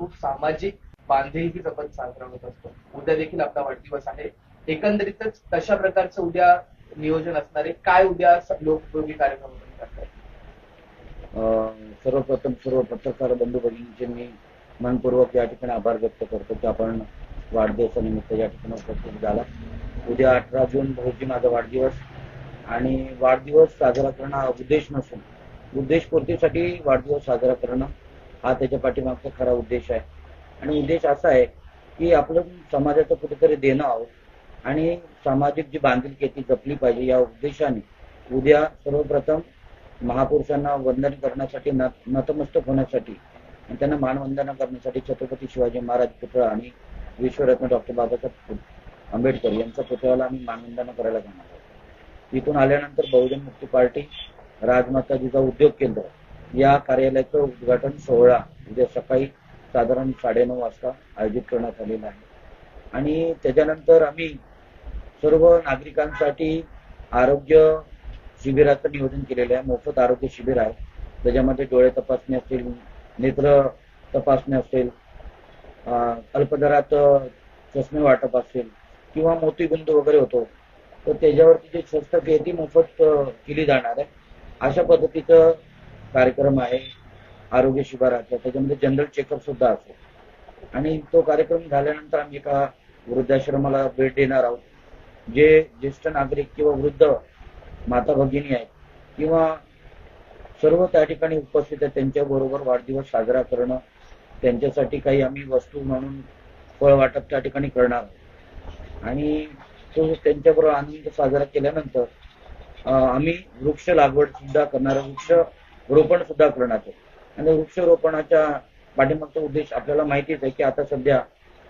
खूप सामाजिक बांधिलकी जपत साजरा होत असतो. उद्या देखील आपला वाढदिवस आहे. एकंदरीतच कशा प्रकारचं उद्या नियोजन असणार आहे? काय उद्या लोकयोगी कार्यक्रम करताय? सर्वप्रथम सर्व पत्रकार बंधू भगिनींचे मी मनपूर्वक या ठिकाणी आभार व्यक्त करतो की आपण वाढदिवसानिमित्त या ठिकाणी उपस्थित झाला. उद्या 18 जून रोजी माझा वाढदिवस आणि वाढदिवस साजरा करणं हा उद्देश नसून उद्देशपूर्तीसाठी वाढदिवस साजरा करणं हा त्याच्या पाठीमागचा खरा उद्देश आहे. आणि उद्देश असा आहे की आपलं समाजाचं कुठेतरी देणं आहोत आणि सामाजिक जी बांधिलकी ती जपली पाहिजे या उद्देशाने उद्या सर्वप्रथम महापुरुषांना वंदन करण्यासाठी नतमस्तक होण्यासाठी आणि त्यांना मानवंदना करण्यासाठी छत्रपती शिवाजी महाराज पुतळा आणि विश्वरत्न डॉक्टर बाबासाहेब आंबेडकर यांच्या पुतळ्याला आम्ही मानवंदना करायला जाणार आहोत. तिथून आल्यानंतर बहुजन मुक्ती पार्टी राजमाता जिजाऊ उद्योग केंद्र या कार्यालयाचं उद्घाटन सोहळा उद्या सकाळी साधारण 9:30 वाजता आयोजित करण्यात आलेला आहे. आणि त्याच्यानंतर आम्ही सर्व नागरिकांसाठी आरोग्य शिबिराचं नियोजन केलेलं आहे. मोफत आरोग्य शिबिर आहे. त्याच्यामध्ये डोळे तपासणी असेल, नेत्र तपासणी असेल, अल्पदरात चष्मे वाटप असेल किंवा मोतीबिंद वगैरे होतो तर त्याच्यावरती जे शस्त्रक्रिया ती मोफत केली जाणार आहे. अशा पद्धतीचं कार्यक्रम आहे आरोग्य शिबिराचा. त्याच्यामध्ये जनरल चेकअप सुद्धा असेल आणि तो कार्यक्रम झाल्यानंतर आम्ही एका वृद्धाश्रमाला भेट देणार आहोत. जे ज्येष्ठ नागरिक किंवा वृद्ध माता भगिनी आहेत किंवा सर्व त्या ठिकाणी उपस्थित आहेत त्यांच्याबरोबर वाढदिवस साजरा करणं, त्यांच्यासाठी काही आम्ही वस्तू म्हणून फळ वाटप त्या ठिकाणी करणार आहोत. आणि तो त्यांच्याबरोबर आनंद साजरा केल्यानंतर आम्ही वृक्ष लागवड सुद्धा करणार, वृक्ष रोपण सुद्धा करणार आहोत. आणि वृक्षरोपणाच्या पाठीमागचा उद्देश आपल्याला माहितीच आहे की आता सध्या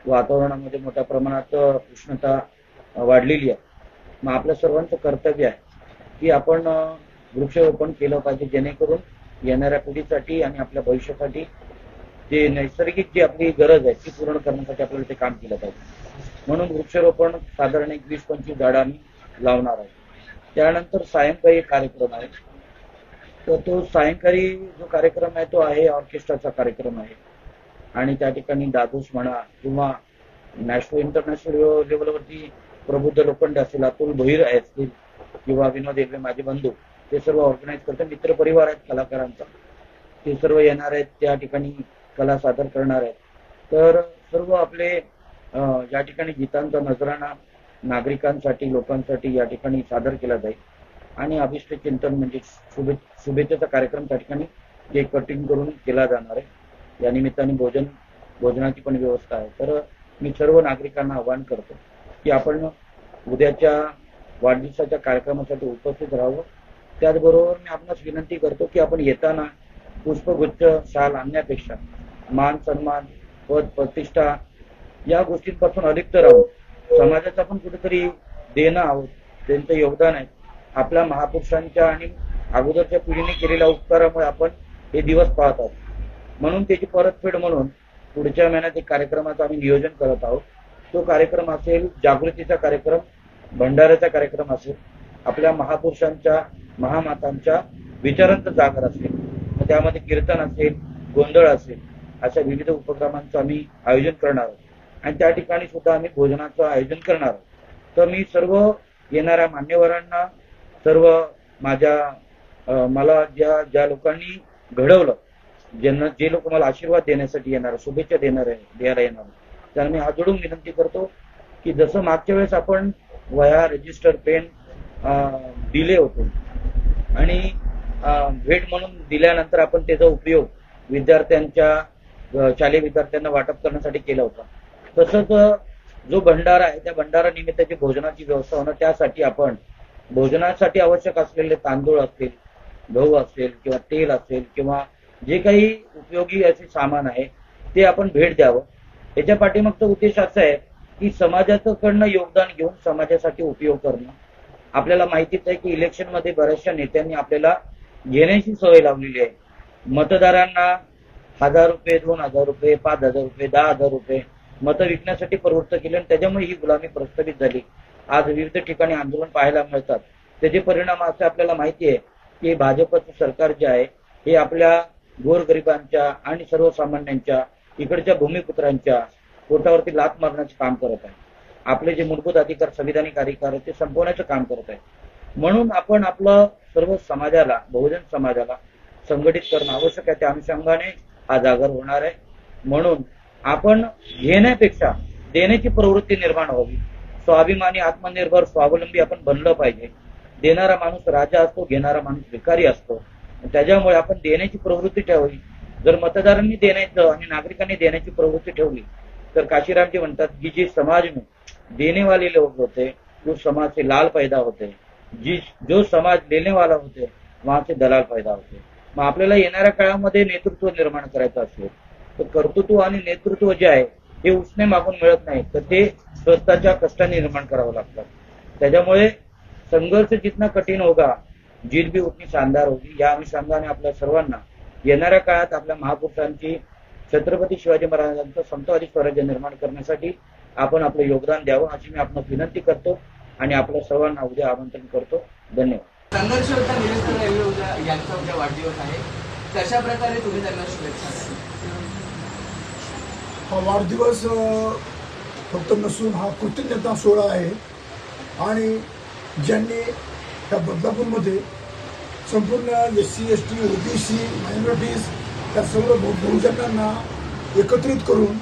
वातावरणामध्ये मोठ्या प्रमाणात उष्णता वाढलेली आहे. मग आपल्या सर्वांचं कर्तव्य आहे की आपण वृक्षरोपण केलं पाहिजे जेणेकरून येणाऱ्या पिढीसाठी आणि आपल्या भविष्यासाठी जे नैसर्गिक जी आपली गरज आहे ती पूर्ण करण्यासाठी आपल्याला ते काम केलं पाहिजे. म्हणून वृक्षरोपण साधारण 20-25 झाडं आम्ही लावणार आहोत. त्यानंतर सायंकाळी एक कार्यक्रम आहे. तर तो सायंकाळी जो कार्यक्रम आहे तो आहे ऑर्केस्ट्राचा कार्यक्रम आहे आणि त्या ठिकाणी दादूस म्हणा किंवा नॅशनल इंटरनॅशनल लेवलवरती प्रबुद्ध लोखंडे असेल, अतुल भोईर असतील किंवा विनोद येगळे माझे बंधू ते सर्व ऑर्गनाईज करतात. मित्र परिवार आहेत कलाकारांचा, ते सर्व येणार आहेत, त्या ठिकाणी कला सादर करणार आहेत. तर सर्व आपले या ठिकाणी गीतांचा नजराणा नागरिकांसाठी लोकांसाठी या ठिकाणी सादर केला जाईल आणि अभिष्ट चिंतन म्हणजे शुभेच्छेचा कार्यक्रम त्या ठिकाणी केक कटिंग करून केला जाणार आहे. या निमित्ताने भोजनाची पण व्यवस्था आहे. तर मी सर्व नागरिकांना आवाहन करतो की आपण उद्याच्या वाढदिवसाच्या कार्यक्रमासाठी उपस्थित राहावं. त्याचबरोबर मी आपणास विनंती करतो की आपण येताना पुष्पगुच्छ शाल आणण्यापेक्षा मान सन्मान पद प्रतिष्ठा या गोष्टींपासून अलिप्त राहून समाजाचा पण कुठेतरी देणं आहोत, त्यांचं योगदान आहे. आपल्या महापुरुषांच्या आणि अगोदरच्या पिढीने केलेल्या उपकारामुळे आपण हे दिवस पाहत आहोत. म्हणून त्याची परतफेड म्हणून पुढच्या महिन्यात एक कार्यक्रमाचं आम्ही नियोजन करत आहोत. तो कार्यक्रम असेल जागृतीचा कार्यक्रम, भंडाऱ्याचा कार्यक्रम असेल, आपल्या महापुरुषांच्या महामातांच्या विचारांचं जागर असेल, त्यामध्ये कीर्तन असेल, गोंधळ असेल, अशा विविध उपक्रमांचं आम्ही आयोजन करणार आहोत. आणि त्या ठिकाणी सुद्धा आम्ही भोजनाचं आयोजन करणार आहोत. तर मी सर्व येणाऱ्या मान्यवरांना, सर्व मला ज्या लोकांनी घडवलं, ज्यांना जे लोक मला आशीर्वाद देण्यासाठी येणार, शुभेच्छा द्यायला येणार, त्यांना मी हात जोडून विनंती करतो की जसं मागच्या वेळेस आपण वह्या, रजिस्टर, पेन दिले होते आणि भेट म्हणून दिल्यानंतर आपण त्याचा उपयोग विद्यार्थ्यांच्या शालेय विद्यार्थ्यांना वाटप करण्यासाठी केला होता, तसंच जो भंडारा आहे त्या भंडारा निमित्ताची भोजनाची व्यवस्था होणं, त्यासाठी आपण भोजनासाठी आवश्यक असलेले तांदूळ असतील, गहू असेल किंवा तेल असेल किंवा जे काही उपयोगी असे सामान आहे ते आपण भेट द्यावं. याच्या पाठीमागचा उद्देश असा आहे की समाजाकडनं योगदान घेऊन समाजासाठी उपयोग करणं. आपल्याला माहितीच आहे की इलेक्शनमध्ये बऱ्याचशा नेत्यांनी आपल्याला घेण्याची सवय लावलेली आहे. मतदारांना 1000 रुपये, 2000 रुपये, 5000 रुपये, 10,000 रुपये मतं विकण्यासाठी प्रवृत्त केले आणि त्याच्यामुळे ही गुलामी प्रस्थापित झाली. आज विविध ठिकाणी आंदोलन पाहायला मिळतात. त्याचे परिणाम असे आपल्याला माहिती आहे की भाजपचं सरकार जे आहे हे आपल्या गोरगरिबांच्या आणि सर्वसामान्यांच्या इकडच्या भूमिपुत्रांच्या पोटावरती लाथ मारण्याचं काम करत आहे. आपले जे मूलभूत अधिकार, संविधानिक अधिकार ते संपवण्याचं काम करत आहे. म्हणून आपण आपलं सर्व समाजाला, बहुजन समाजाला संघटित करणं आवश्यक आहे. त्या अनुषंगाने हा जागर होणार आहे. म्हणून आपण घेण्यापेक्षा देण्याची प्रवृत्ती निर्माण व्हावी. स्वाभिमानी, आत्मनिर्भर, स्वावलंबी आपण बनलं पाहिजे. देणारा माणूस राजा असतो, घेणारा माणूस भिकारी असतो. त्याच्यामुळे आपण देण्याची प्रवृत्ती ठेवावी. जर मतदारांनी देण्याचं आणि नागरिकांनी देण्याची प्रवृत्ती ठेवली तर काशीरामजी म्हणतात की जी समाज में देने वाले लोग होते वो समाज से लाल पैदा होते, जो समाज लेने वाला होते वहां से दलाल पैदा होते. मग आपल्याला येणाऱ्या काळामध्ये नेतृत्व निर्माण करायचं असेल तर कर्तृत्व आणि नेतृत्व जे आहे हे उसने मागून मिळत नाही, तर ते स्वतःच्या कष्टाने निर्माण करावं लागतं. त्याच्यामुळे संघर्ष जितना कठीण होगा जीत भी उतनी शानदार होगी. या अनुषंगाने आपल्या सर्वांना येणाऱ्या काळात आपल्या महापुरुषांची, छत्रपती शिवाजी महाराजांचं समतावादी स्वराज्य निर्माण करण्यासाठी आपण आपलं योगदान द्यावं अशी मी आपणास विनंती करतो आणि आपल्या सर्वांना उद्या आमंत्रण करतो. धन्यवाद. संघर्ष योद्धा निलेश लंके यांचा उद्या वाढदिवस आहे. कशा प्रकारे तुम्ही त्यांना शुभेच्छा द्याल? हा वाढदिवस फक्त नसून हा कृतज्ञता सोहळा आहे आणि ज्यांनी त्या बदलापूरमध्ये संपूर्ण SC, ST, OBC, मायनॉरिटीज त्या सर्व बहुजनांना एकत्रित करून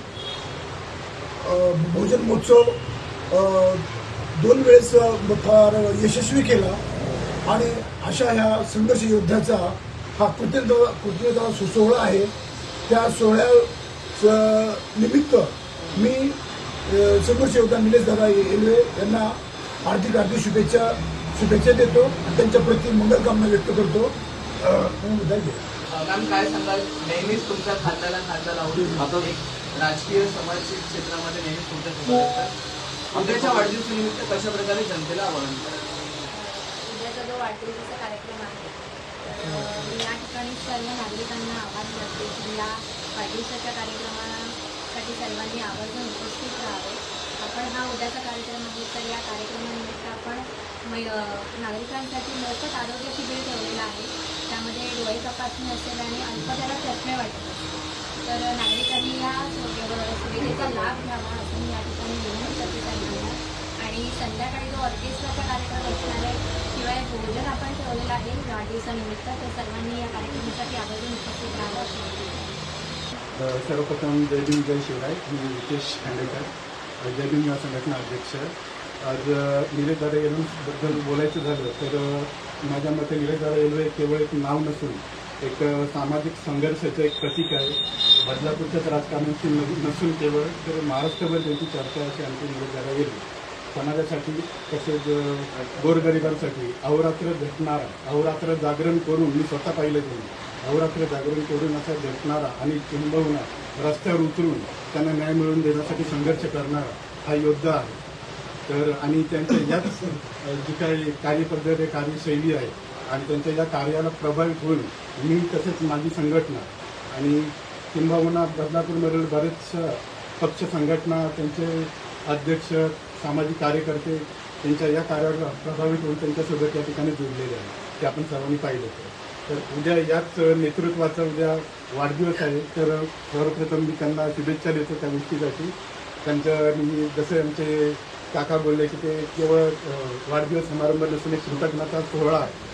बहुजन महोत्सव 2 वेळेस फार यशस्वी केला आणि अशा ह्या संघर्ष योद्ध्याचा हा कृतज्ञता सोहळा आहे. त्या सोहळ्या निमित्त मी संघर्ष योद्धा निलेश दादा येलवे यांना हार्दिक शुभेच्छा देतो आणि त्यांच्या प्रति मंगलकामना व्यक्त करतो. मॅम, काय सांगाल? नेहमीच तुमच्या खांद्याला खांदा लावून एक राजकीय सामाजिक क्षेत्रामध्ये नेहमीच तुमच्या सोबत असतात. उद्याच्या वाढदिवसानिमित्त कशा प्रकारे जनतेला आवाहन करा? उद्याचा जो वाढदिवसाचा कार्यक्रम आहे तर या ठिकाणी सर्व नागरिकांना आवाहन करते की या वाढदिवसाच्या कार्यक्रमासाठी सर्वांनी आवर्जून उपस्थित राहावे. आपण हा उद्याचा कार्यक्रम आहे तर या कार्यक्रमानिमित्त आपण नागरिकांसाठी मोफत आरोग्य शिबिर ठेवलेलं आहे. त्यामध्ये डोळे तपासणी असेल आणि अल्पतेला चष्मे वाटत असेल तर नागरिकांनी या सुविधेचा लाभ घ्यावा असं मी या ठिकाणी विनंती करते त्यांना. आणि संध्याकाळी जो ऑर्केस्ट्राचा कार्यक्रम असणार आहे शिवाय भोजन आपण ठेवलेलं आहे वाढदिवसानिमित्त, तर सर्वांनी या कार्यक्रमासाठी आवर्जून उपस्थित राहावं. सर्वप्रथम जय भीम जय शिवराय. मी नितेश खांडेकर, जय भीम युवा संघटना अध्यक्ष. आज निलेश दादा येलवेबद्दल बोलायचं झालं तर माझ्या मते निलेश दादा येलवे केवळ एक नाव नसून एक सामाजिक संघर्षाचं एक प्रतीक आहे. बदलापूरच्याच राजकारणाची नसून केवळ तर महाराष्ट्रभर त्यांची चर्चा अशी आमची निलेश दादा येलवे. समाजासाठी तसेच गोरगरिबांसाठी अहोरात्र झटणारा, अहोरात्र जागरण करून, मी स्वतः पाहिलं त्यांनी अहोरात्र जागरण करून असा झटणारा आणि किंबहुना रस्त्यावर उतरून त्यांना न्याय मिळवून देण्यासाठी संघर्ष करणारा हा योद्धा आहे. तर आणि त्यांच्या याच जी काही कार्यपद्धती, कार्यशैली आहे आणि त्यांच्या या कार्याला प्रभावित होऊन मी तसेच माझी संघटना आणि किंबहुना बदलापूरमधील बरेच पक्ष संघटना, त्यांचे अध्यक्ष, सामाजिक कार्यकर्ते त्यांच्या या कार्यावर प्रभावित होऊन त्यांच्यासोबत या ठिकाणी जोडलेले आहे. ते आपण सर्वांनी पाहिलं. तर उद्या याच नेतृत्वाचा उद्या वाढदिवस आहे. तर सर्वप्रथम मी त्यांना शुभेच्छा देतो त्या गोष्टीसाठी. त्यांच्या जसे आमचे काका बोलले की ते केवळ वाढदिवस समारंभ नसून एक कृतज्ञता सोहळा आहे.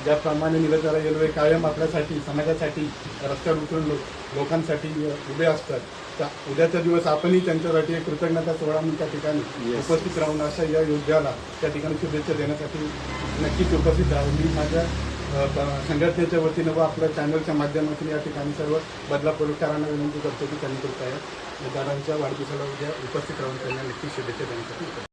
ज्याप्रमाणे निलेश दादा येलवे कायम आपल्यासाठी, समाजासाठी रस्त्यावर उतरून लोकांसाठी उभे असतात, त्या उद्याचा दिवस आपणही त्यांच्यासाठी एक कृतज्ञता सोहळा म्हणून त्या ठिकाणी उपस्थित राहून अशा या योद्ध्याला त्या ठिकाणी शुभेच्छा देण्यासाठी नक्कीच उपस्थित राहून मी माझ्या संघटनेच्या वतीनं व आपल्या चॅनलच्या माध्यमातून या ठिकाणी सर्व बदलापूरकरांना विनंती करतो की त्यांनी कृपया दादांच्या वाढदिवसाला उद्या उपस्थित राहून त्यांना नक्की शुभेच्छा देण्यासाठी